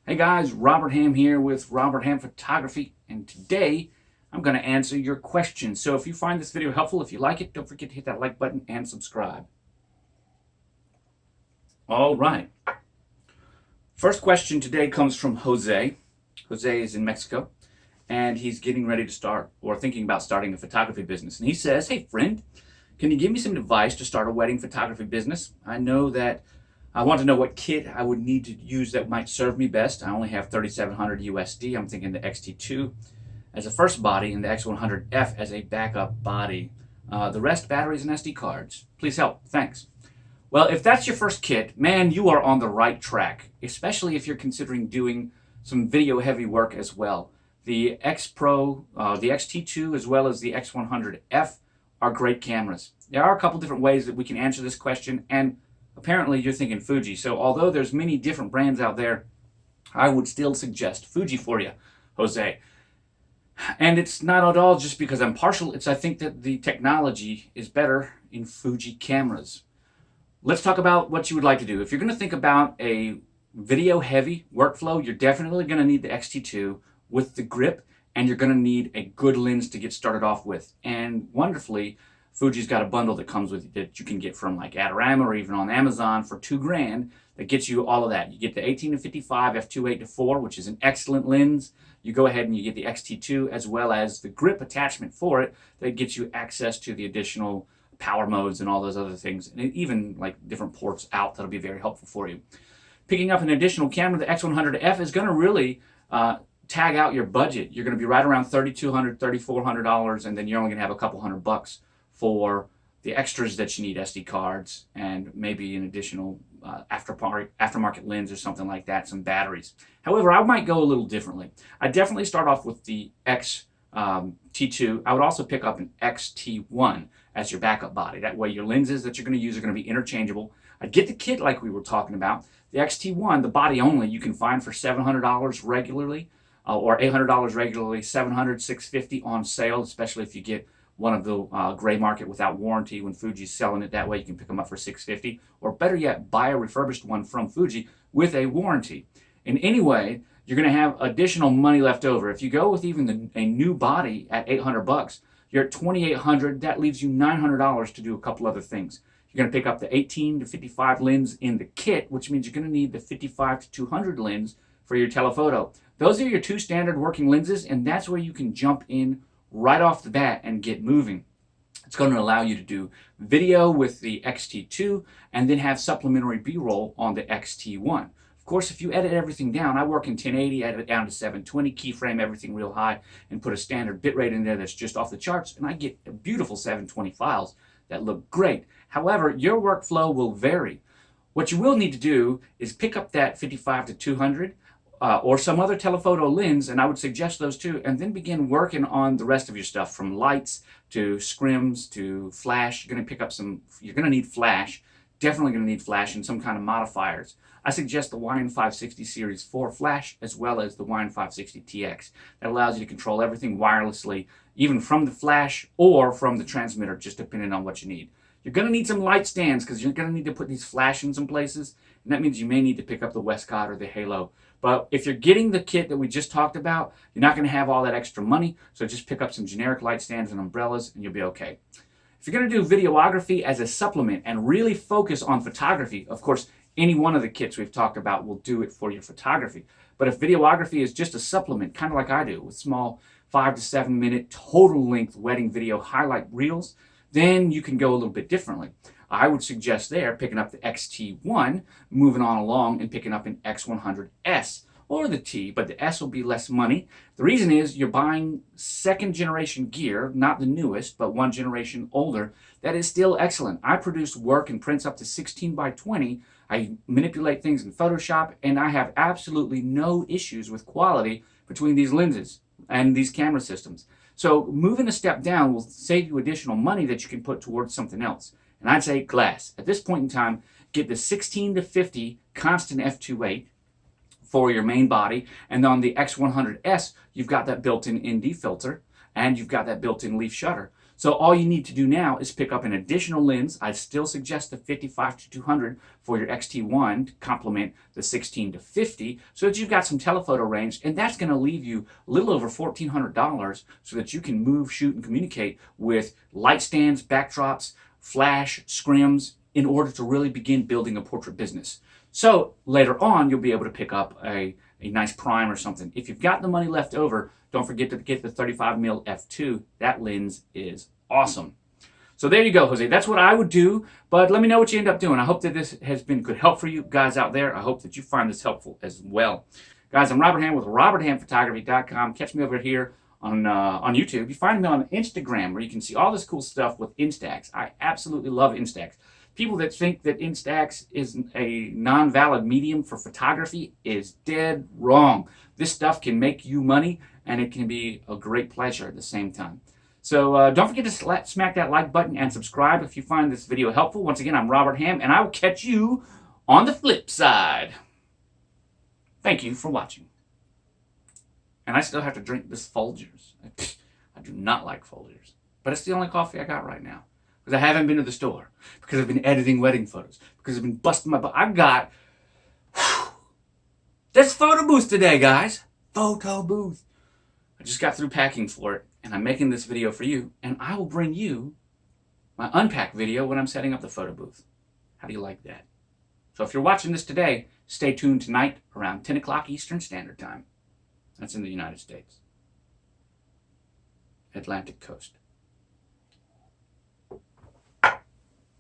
Hey guys, Robert Hamm here with Robert Hamm Photography, and today I'm going to answer your questions. So if you find this video helpful, if you like it, don't forget to hit that like button and subscribe. All right. First question today comes from Jose. Jose is in Mexico, and he's getting ready to start or thinking about starting a photography business. And he says, hey friend, can you give me some advice to start a wedding photography business? I want to know what kit I would need to use that might serve me best. I only have 3,700 USD. I'm thinking the XT2 as a first body and the X100F as a backup body. The rest batteries and SD cards. Please help. Thanks. Well, if that's your first kit, man, you are on the right track, especially if you're considering doing some video heavy work as well. The X Pro, the XT2 as well as the X100F are great cameras. There are a couple different ways that we can answer this question, and apparently you're thinking Fuji. So although there's many different brands out there, I would still suggest Fuji for you, Jose. And it's not at all just because I'm partial. I think that the technology is better in Fuji cameras. Let's talk about what you would like to do. If you're going to think about a video heavy workflow, you're definitely going to need the XT2 with the grip, and you're going to need a good lens to get started off with. And wonderfully, Fuji's got a bundle that comes with that you can get from like Adorama or even on Amazon for $2,000 that gets you all of that. You get the 18-55 f2.8-4, which is an excellent lens. You go ahead and you get the XT2 as well as the grip attachment for it that gets you access to the additional power modes and all those other things, and even like different ports out that'll be very helpful for you. Picking up an additional camera, the X100F is going to really tag out your budget. You're going to be right around $3,200, $3,400, and then you're only going to have a couple $100 for the extras that you need, SD cards and maybe an additional aftermarket lens or something like that, some batteries. However, I might go a little differently. I definitely start off with the T2. I would also pick up an XT1 as your backup body. That way your lenses that you're going to use are going to be interchangeable. I'd get the kit like we were talking about. The XT1, the body only, you can find for $700 regularly or $800 regularly, $700, $650 on sale, especially if you get one of the gray market without warranty when Fuji's selling it. That way you can pick them up for $650, or better yet, buy a refurbished one from Fuji with a warranty. And anyway, you're going to have additional money left over. If you go with even a new body at $800, you're at $2,800. That leaves you $900 to do a couple other things. You're going to pick up the 18-55 lens in the kit, which means you're going to need the 55-200 lens for your telephoto. Those are your two standard working lenses, and that's where you can jump in right off the bat and get moving. It's going to allow you to do video with the XT2 and then have supplementary B-roll on the XT1. Of course, if you edit everything down, I work in 1080, edit it down to 720, keyframe everything real high, and put a standard bitrate in there that's just off the charts, and I get beautiful 720 files that look great. However, your workflow will vary. What you will need to do is pick up that 55-200 or some other telephoto lens, and I would suggest those two, and then begin working on the rest of your stuff, from lights to scrims to flash. You're going to need flash, definitely going to need flash and some kind of modifiers. I suggest the YN560 Series 4 flash as well as the YN560 TX. That allows you to control everything wirelessly, even from the flash or from the transmitter, just depending on what you need. You're going to need some light stands because you're going to need to put these flash in some places, and that means you may need to pick up the Westcott or the Halo. But if you're getting the kit that we just talked about, you're not going to have all that extra money, so just pick up some generic light stands and umbrellas and you'll be okay. If you're going to do videography as a supplement and really focus on photography, of course, any one of the kits we've talked about will do it for your photography. But if videography is just a supplement, kind of like I do, with small 5 to 7 minute total length wedding video highlight reels, then you can go a little bit differently. I would suggest there picking up the XT1, moving on along and picking up an X100S or the T, but the S will be less money. The reason is you're buying second generation gear, not the newest, but one generation older. That is still excellent. I produce work and prints up to 16x20. I manipulate things in Photoshop, and I have absolutely no issues with quality between these lenses and these camera systems. So moving a step down will save you additional money that you can put towards something else. And I'd say glass. At this point in time, get the 16-50 constant f2.8 for your main body, and on the X100S, you've got that built-in ND filter, and you've got that built-in leaf shutter. So all you need to do now is pick up an additional lens. I still suggest the 55-200 for your XT1 to complement the 16-50 so that you've got some telephoto range, and that's going to leave you a little over $1,400 so that you can move, shoot, and communicate with light stands, backdrops, flash, scrims in order to really begin building a portrait business. So later on, you'll be able to pick up a nice prime or something. If you've got the money left over, don't forget to get the 35mm f2. That lens is awesome. So there you go, Jose. That's what I would do, but let me know what you end up doing. I hope that this has been good help for you guys out there. I hope that you find this helpful as well. Guys, I'm Robert Hamm with RobertHammPhotography.com. Catch me over here on YouTube. You find me on Instagram where you can see all this cool stuff with Instax. I absolutely love Instax. People that think that Instax is a non-valid medium for photography is dead wrong. This stuff can make you money, and it can be a great pleasure at the same time. So don't forget to smack that like button and subscribe if you find this video helpful. Once again, I'm Robert Hamm, and I will catch you on the flip side. Thank you for watching. And I still have to drink this Folgers. I do not like Folgers, but it's the only coffee I got right now. Because I haven't been to the store, because I've been editing wedding photos, because I've been busting my butt. I've got this photo booth today, guys. Photo booth. I just got through packing for it, and I'm making this video for you, and I will bring you my unpack video when I'm setting up the photo booth. How do you like that? So if you're watching this today, stay tuned tonight around 10 o'clock Eastern Standard Time. That's in the United States. Atlantic Coast.